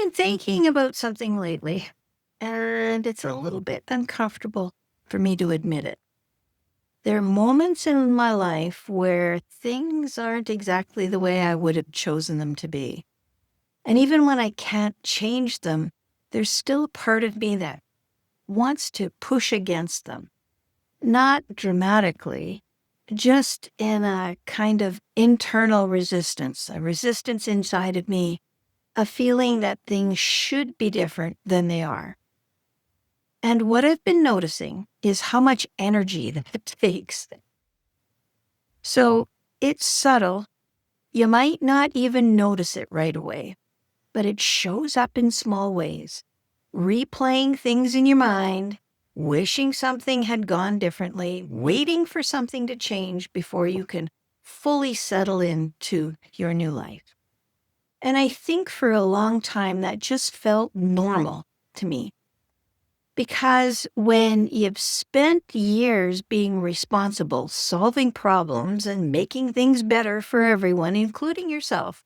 been thinking about something lately, and it's a little bit uncomfortable for me to admit it. There are moments in my life where things aren't exactly the way I would have chosen them to be. And even when I can't change them, there's still a part of me that wants to push against them. Not dramatically, just in a kind of internal resistance, a resistance inside of me, a feeling that things should be different than they are. And what I've been noticing is how much energy that takes. So it's subtle. You might not even notice it right away, but it shows up in small ways. Replaying things in your mind, wishing something had gone differently, waiting for something to change before you can fully settle into your new life. And I think for a long time that just felt normal to me. Because when you've spent years being responsible, solving problems, and making things better for everyone, including yourself,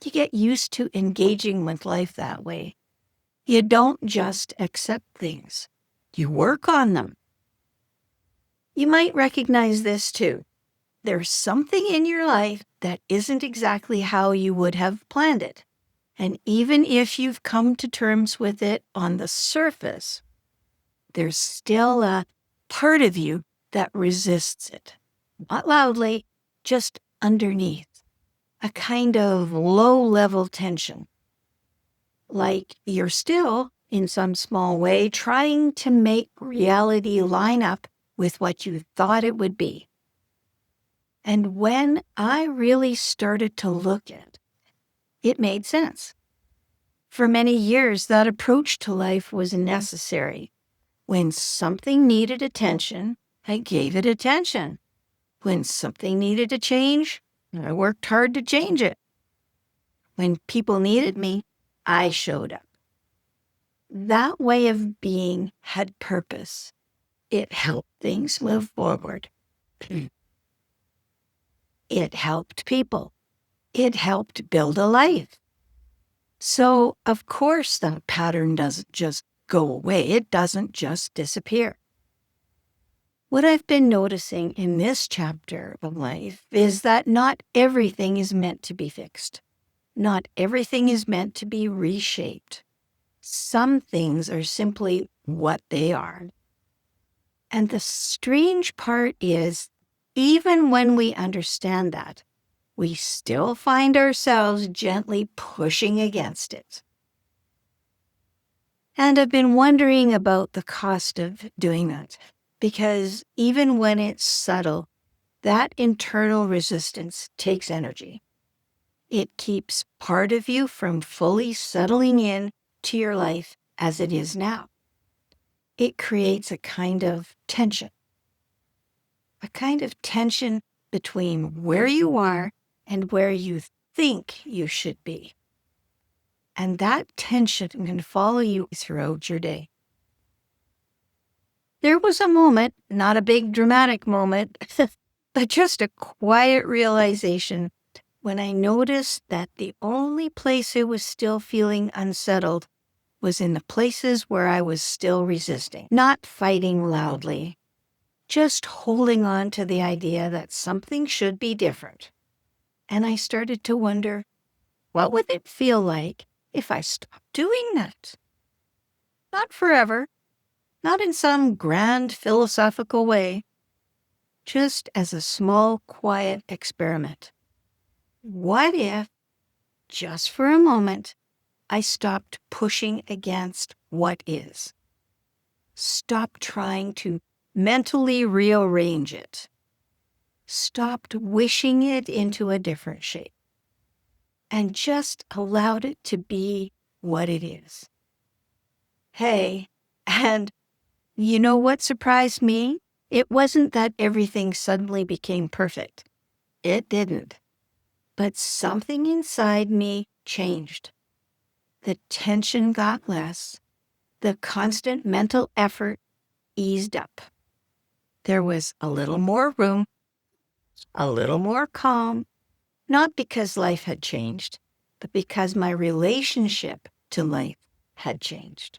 you get used to engaging with life that way. You don't just accept things. You work on them. You might recognize this too. There's something in your life that isn't exactly how you would have planned it. And even if you've come to terms with it on the surface, there's still a part of you that resists it. Not loudly, just underneath. A kind of low-level tension. Like you're still, in some small way, trying to make reality line up with what you thought it would be. And when I really started to look at it, it made sense. For many years, that approach to life was necessary. When something needed attention, I gave it attention. When something needed to change, I worked hard to change it. When people needed me, I showed up. That way of being had purpose. It helped things move forward. It helped people. It helped build a life. So, of course, that pattern doesn't just go away. It doesn't just disappear. What I've been noticing in this chapter of life is that not everything is meant to be fixed. Not everything is meant to be reshaped. Some things are simply what they are. And the strange part is, even when we understand that, we still find ourselves gently pushing against it. And I've been wondering about the cost of doing that, because even when it's subtle, that internal resistance takes energy. It keeps part of you from fully settling in to your life as it is now. It creates a kind of tension between where you are and where you think you should be. And that tension can follow you throughout your day. There was a moment, not a big dramatic moment, but just a quiet realization when I noticed that the only place I was still feeling unsettled was in the places where I was still resisting, not fighting loudly, just holding on to the idea that something should be different. And I started to wonder, what would it feel like if I stopped doing that? Not forever, not in some grand philosophical way, just as a small, quiet experiment. What if, just for a moment, I stopped pushing against what is? Stopped trying to mentally rearrange it. Stopped wishing it into a different shape. And just allowed it to be what it is. Hey, and you know what surprised me? It wasn't that everything suddenly became perfect. It didn't. But something inside me changed. The tension got less. The constant mental effort eased up. There was a little more room, a little more calm, not because life had changed, but because my relationship to life had changed.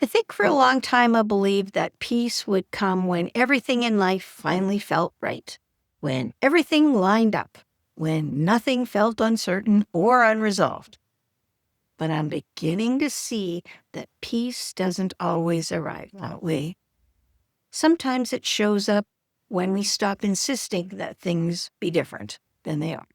I think for a long time I believed that peace would come when everything in life finally felt right, when everything lined up, when nothing felt uncertain or unresolved. But I'm beginning to see that peace doesn't always arrive that way. Sometimes it shows up when we stop insisting that things be different than they are.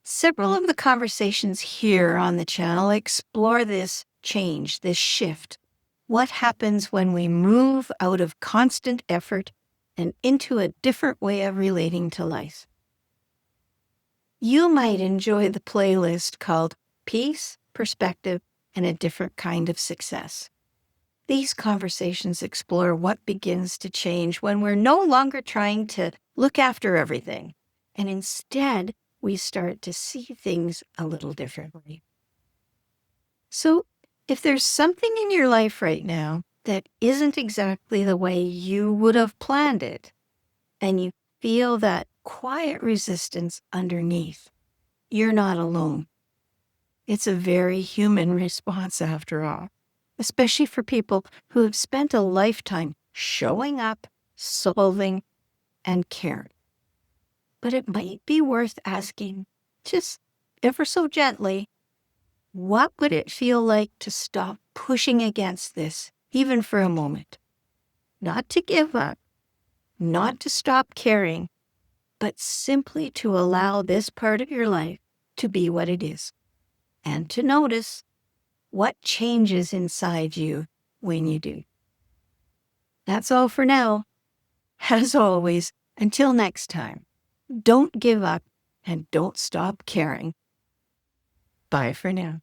Several of the conversations here on the channel explore this change, this shift. What happens when we move out of constant effort and into a different way of relating to life? You might enjoy the playlist called Peace, Perspective, and a Different Kind of Success. These conversations explore what begins to change when we're no longer trying to look after everything, and instead we start to see things a little differently. So, if there's something in your life right now that isn't exactly the way you would have planned it, and you feel that quiet resistance underneath, you're not alone. It's a very human response after all, especially for people who have spent a lifetime showing up, solving, and caring. But it might be worth asking, just ever so gently, what would it feel like to stop pushing against this, even for a moment? Not to give up, not to stop caring, but simply to allow this part of your life to be what it is, and to notice what changes inside you when you do. That's all for now. As always, until next time, don't give up and don't stop caring. Bye for now.